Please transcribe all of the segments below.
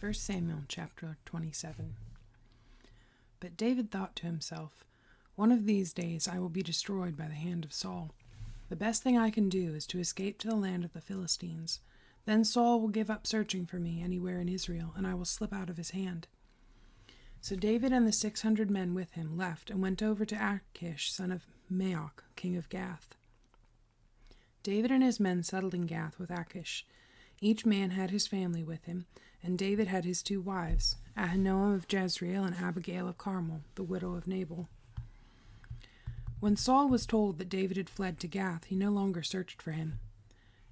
1 Samuel chapter 27. But David thought to himself, "One of these days I will be destroyed by the hand of Saul. The best thing I can do is to escape to the land of the Philistines. Then Saul will give up searching for me anywhere in Israel, and I will slip out of his hand." So David and the 600 men with him left and went over to Achish, son of Maoch, king of Gath. David and his men settled in Gath with Achish. Each man had his family with him, and David had his 2 wives, Ahinoam of Jezreel and Abigail of Carmel, the widow of Nabal. When Saul was told that David had fled to Gath, he no longer searched for him.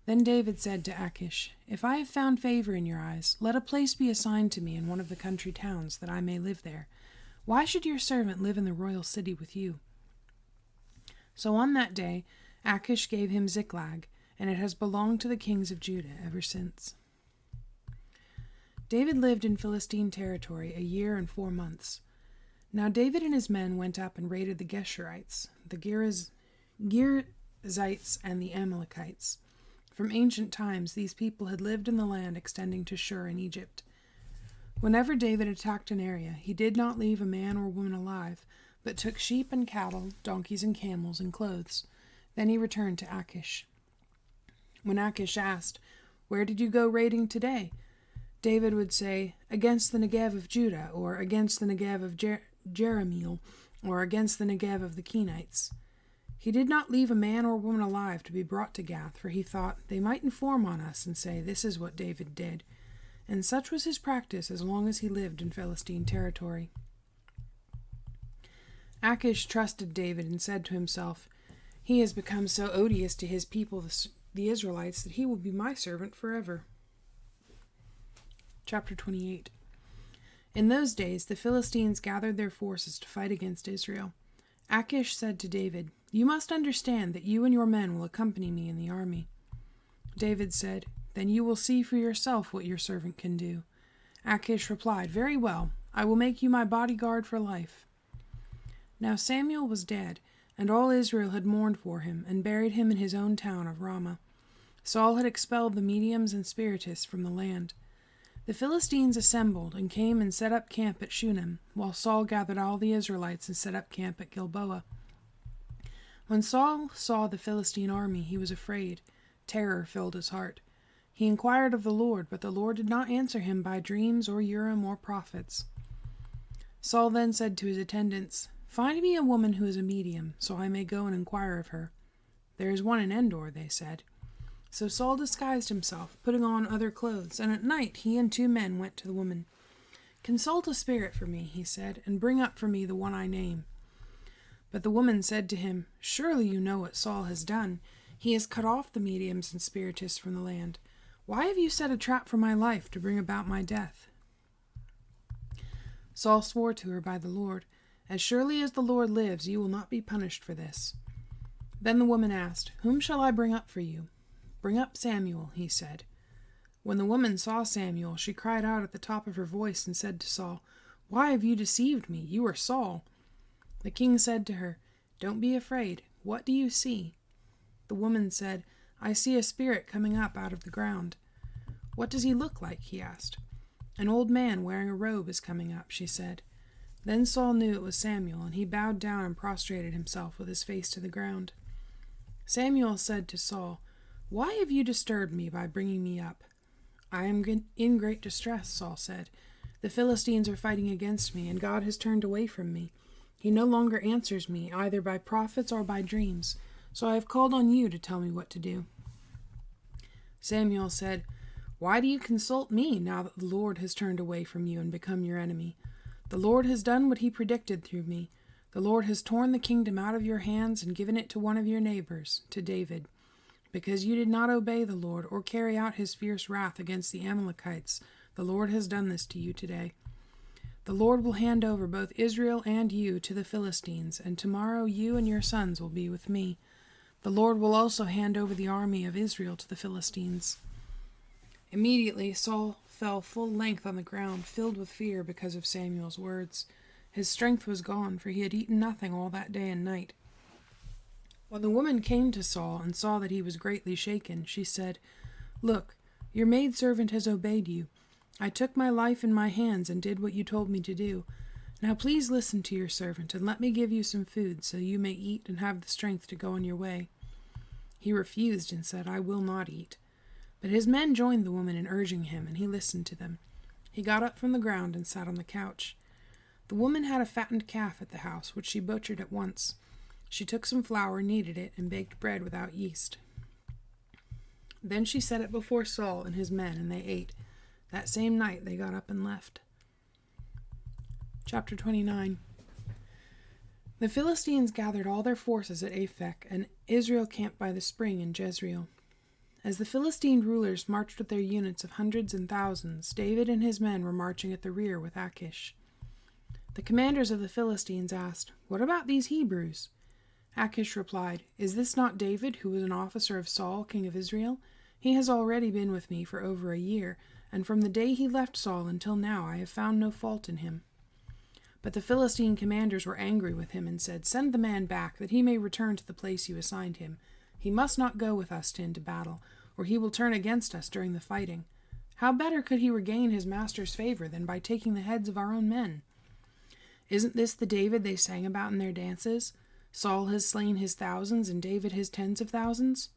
Then David said to Achish, "If I have found favor in your eyes, let a place be assigned to me in one of the country towns, that I may live there. Why should your servant live in the royal city with you?" So on that day Achish gave him Ziklag, and it has belonged to the kings of Judah ever since. David lived in Philistine territory 1 year and 4 months. Now David and his men went up and raided the Geshurites, the Girzites, and the Amalekites. From ancient times these people had lived in the land extending to Shur in Egypt. Whenever David attacked an area, he did not leave a man or woman alive, but took sheep and cattle, donkeys and camels, and clothes. Then he returned to Achish. When Achish asked, "Where did you go raiding today?" David would say, "Against the Negev of Judah," or "Against the Negev of Jerahmeel," or "Against the Negev of the Kenites." He did not leave a man or woman alive to be brought to Gath, for he thought, "They might inform on us and say, 'This is what David did.'" And such was his practice as long as he lived in Philistine territory. Achish trusted David and said to himself, "He has become so odious to his people, the Israelites, that he will be my servant forever." Chapter 28. In those days the Philistines gathered their forces to fight against Israel. Achish said to David, "You must understand that you and your men will accompany me in the army." David said, "Then you will see for yourself what your servant can do." Achish replied, "Very well, I will make you my bodyguard for life." Now Samuel was dead, and all Israel had mourned for him, and buried him in his own town of Ramah. Saul had expelled the mediums and spiritists from the land. The Philistines assembled and came and set up camp at Shunem, while Saul gathered all the Israelites and set up camp at Gilboa. When Saul saw the Philistine army, he was afraid. Terror filled his heart. He inquired of the Lord, but the Lord did not answer him by dreams or Urim or prophets. Saul then said to his attendants, "Find me a woman who is a medium, so I may go and inquire of her." "There is one in Endor," they said. So Saul disguised himself, putting on other clothes, and at night he and 2 men went to the woman. "Consult a spirit for me," he said, "and bring up for me the one I name." But the woman said to him, "Surely you know what Saul has done. He has cut off the mediums and spiritists from the land. Why have you set a trap for my life to bring about my death?" Saul swore to her by the Lord, "As surely as the Lord lives, you will not be punished for this." Then the woman asked, "Whom shall I bring up for you?" "Bring up Samuel," he said. When the woman saw Samuel, she cried out at the top of her voice and said to Saul, "Why have you deceived me? You are Saul." The king said to her, "Don't be afraid. What do you see?" The woman said, "I see a spirit coming up out of the ground." "What does he look like?" he asked. "An old man wearing a robe is coming up," she said. Then Saul knew it was Samuel, and he bowed down and prostrated himself with his face to the ground. Samuel said to Saul, "Why have you disturbed me by bringing me up?" "I am in great distress," Saul said. "The Philistines are fighting against me, and God has turned away from me. He no longer answers me, either by prophets or by dreams. So I have called on you to tell me what to do." Samuel said, "Why do you consult me now that the Lord has turned away from you and become your enemy? The Lord has done what he predicted through me. The Lord has torn the kingdom out of your hands and given it to one of your neighbors, to David. Because you did not obey the Lord or carry out his fierce wrath against the Amalekites, the Lord has done this to you today. The Lord will hand over both Israel and you to the Philistines, and tomorrow you and your sons will be with me. The Lord will also hand over the army of Israel to the Philistines." Immediately Saul fell full length on the ground, filled with fear because of Samuel's words. His strength was gone, for he had eaten nothing all that day and night. When the woman came to Saul and saw that he was greatly shaken, she said, "Look, your maidservant has obeyed you. I took my life in my hands and did what you told me to do. Now please listen to your servant, and let me give you some food, so you may eat and have the strength to go on your way." He refused and said, "I will not eat." But his men joined the woman in urging him, and he listened to them. He got up from the ground and sat on the couch. The woman had a fattened calf at the house, which she butchered at once. She took some flour, kneaded it, and baked bread without yeast. Then she set it before Saul and his men, and they ate. That same night they got up and left. Chapter 29. The Philistines gathered all their forces at Aphek, and Israel camped by the spring in Jezreel. As the Philistine rulers marched with their units of hundreds and thousands, David and his men were marching at the rear with Achish. The commanders of the Philistines asked, "What about these Hebrews?" Achish replied, "Is this not David, who was an officer of Saul, king of Israel? He has already been with me for over a year, and from the day he left Saul until now I have found no fault in him." But the Philistine commanders were angry with him and said, "Send the man back, that he may return to the place you assigned him. He must not go with us into battle, or he will turn against us during the fighting. How better could he regain his master's favor than by taking the heads of our own men? Isn't this the David they sang about in their dances? Saul has slain his thousands, and David his tens of thousands."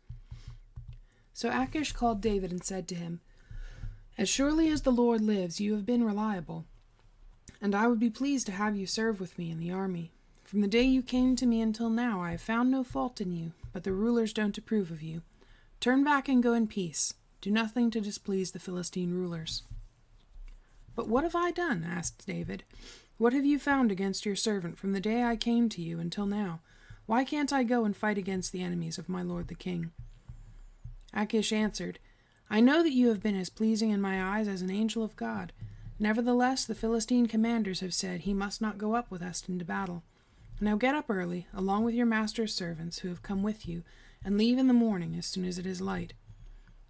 So Achish called David and said to him, "As surely as the Lord lives, you have been reliable, and I would be pleased to have you serve with me in the army. From the day you came to me until now, I have found no fault in you, but the rulers don't approve of you. Turn back and go in peace. Do nothing to displease the Philistine rulers." "But what have I done?" asked David. "What have you found against your servant from the day I came to you until now? Why can't I go and fight against the enemies of my lord the king?" Achish answered, "I know that you have been as pleasing in my eyes as an angel of God. Nevertheless, the Philistine commanders have said he must not go up with us into battle. Now get up early, along with your master's servants who have come with you, and leave in the morning as soon as it is light."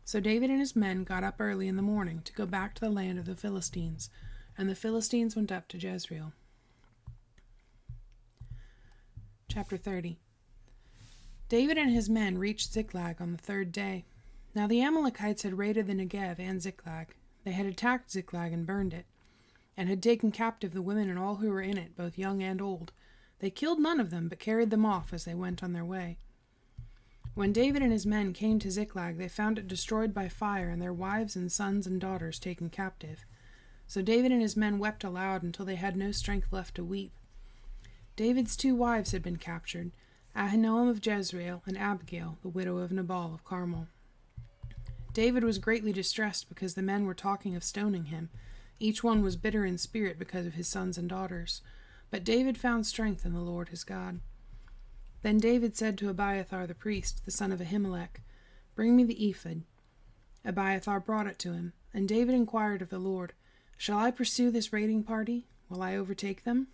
So David and his men got up early in the morning to go back to the land of the Philistines, and the Philistines went up to Jezreel. Chapter 30. David and his men reached Ziklag on the third day. Now the Amalekites had raided the Negev and Ziklag. They had attacked Ziklag and burned it, and had taken captive the women and all who were in it, both young and old. They killed none of them, but carried them off as they went on their way. When David and his men came to Ziklag, they found it destroyed by fire, and their wives and sons and daughters taken captive. So David and his men wept aloud until they had no strength left to weep. David's 2 wives had been captured, Ahinoam of Jezreel and Abigail, the widow of Nabal of Carmel. David was greatly distressed because the men were talking of stoning him. Each one was bitter in spirit because of his sons and daughters. But David found strength in the Lord his God. Then David said to Abiathar the priest, the son of Ahimelech, "Bring me the ephod." Abiathar brought it to him, and David inquired of the Lord, "Shall I pursue this raiding party? Will I overtake them?"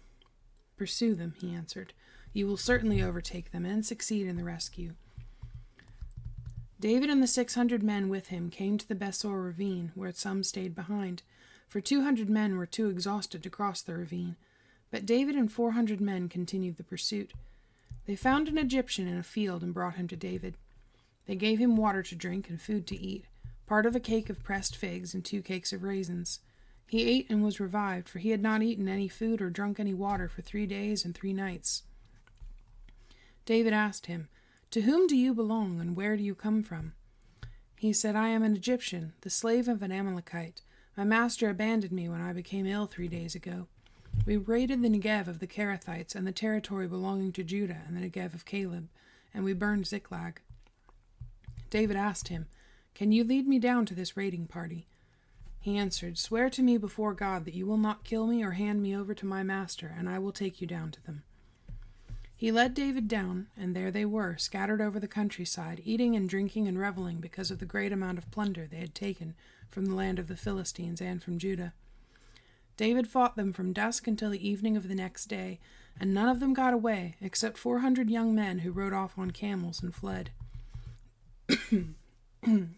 "Pursue them," he answered. "You will certainly overtake them and succeed in the rescue." David and the 600 men with him came to the Besor ravine, where some stayed behind, for 200 men were too exhausted to cross the ravine. But David and 400 men continued the pursuit. They found an Egyptian in a field and brought him to David. They gave him water to drink and food to eat, part of a cake of pressed figs and 2 cakes of raisins. He ate and was revived, for he had not eaten any food or drunk any water for 3 days and 3 nights. David asked him, "To whom do you belong, and where do you come from?" He said, "I am an Egyptian, the slave of an Amalekite. My master abandoned me when I became ill 3 days ago. We raided the Negev of the Kerethites and the territory belonging to Judah and the Negev of Caleb, and we burned Ziklag." David asked him, "Can you lead me down to this raiding party?" He answered, "Swear to me before God that you will not kill me or hand me over to my master, and I will take you down to them." He led David down, and there they were, scattered over the countryside, eating and drinking and reveling because of the great amount of plunder they had taken from the land of the Philistines and from Judah. David fought them from dusk until the evening of the next day, and none of them got away, except 400 young men who rode off on camels and fled.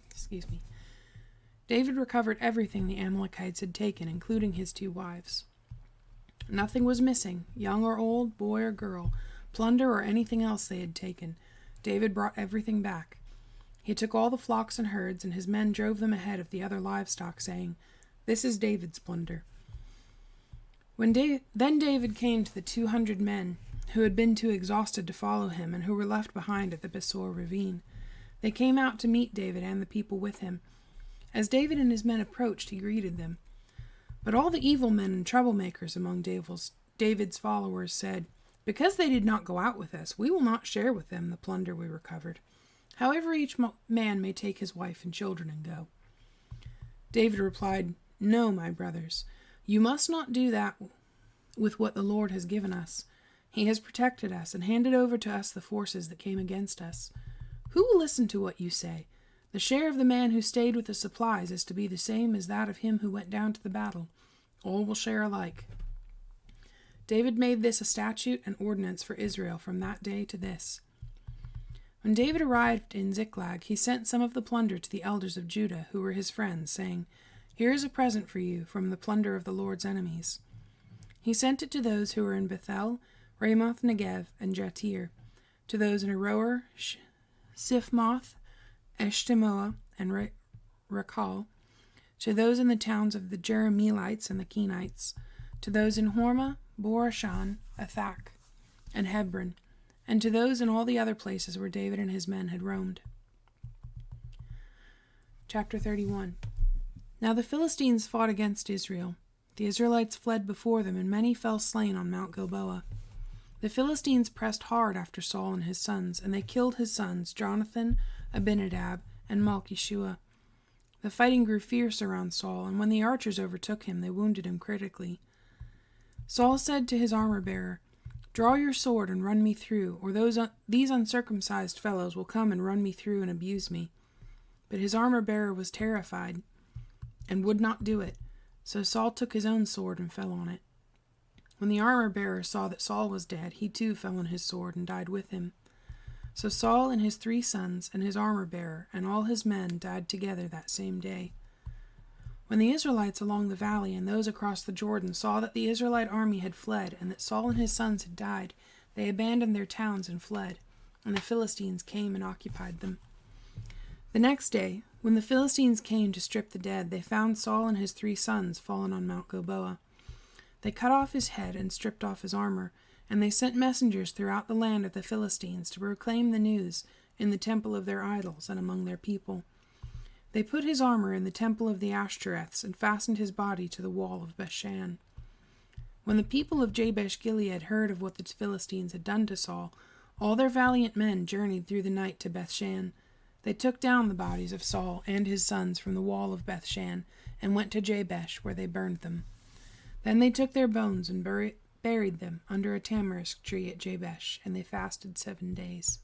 Excuse me. David recovered everything the Amalekites had taken, including his 2 wives. Nothing was missing, young or old, boy or girl, plunder or anything else they had taken. David brought everything back. He took all the flocks and herds, and his men drove them ahead of the other livestock, saying, This is David's plunder. Then David came to the 200 men who had been too exhausted to follow him and who were left behind at the Besor ravine. They came out to meet David and the people with him. As David and his men approached, he greeted them. But all the evil men and troublemakers among David's followers said, "Because they did not go out with us, we will not share with them the plunder we recovered. However, each man may take his wife and children and go." David replied, "No, my brothers, you must not do that with what the Lord has given us. He has protected us and handed over to us the forces that came against us. Who will listen to what you say? The share of the man who stayed with the supplies is to be the same as that of him who went down to the battle. All will share alike." David made this a statute and ordinance for Israel from that day to this. When David arrived in Ziklag, he sent some of the plunder to the elders of Judah, who were his friends, saying, "Here is a present for you from the plunder of the Lord's enemies." He sent it to those who were in Bethel, Ramoth Negev, and Jatir, to those in Aroer, Sifmoth, Eshtemoa, and Rakal, to those in the towns of the Jerahmeelites and the Kenites, to those in Hormah, Borashan, Athak, and Hebron, and to those in all the other places where David and his men had roamed. Chapter 31. Now the Philistines fought against Israel. The Israelites fled before them, and many fell slain on Mount Gilboa. The Philistines pressed hard after Saul and his sons, and they killed his sons, Jonathan, Abinadab, and Malchishua. The fighting grew fierce around Saul, and when the archers overtook him, they wounded him critically. Saul said to his armor-bearer, "Draw your sword and run me through, or these uncircumcised fellows will come and run me through and abuse me." But his armor-bearer was terrified and would not do it, so Saul took his own sword and fell on it. When the armor-bearer saw that Saul was dead, he too fell on his sword and died with him. So Saul and his 3 sons and his armor-bearer and all his men died together that same day. When the Israelites along the valley and those across the Jordan saw that the Israelite army had fled and that Saul and his sons had died, they abandoned their towns and fled, and the Philistines came and occupied them. The next day, when the Philistines came to strip the dead, they found Saul and his 3 sons fallen on Mount Gilboa. They cut off his head and stripped off his armor, and they sent messengers throughout the land of the Philistines to proclaim the news in the temple of their idols and among their people. They put his armor in the temple of the Ashtoreths and fastened his body to the wall of Bethshan. When the people of Jabesh-Gilead heard of what the Philistines had done to Saul, all their valiant men journeyed through the night to Bethshan. They took down the bodies of Saul and his sons from the wall of Bethshan and went to Jabesh, where they burned them. Then they took their bones and buried them under a tamarisk tree at Jabesh, and they fasted 7 days.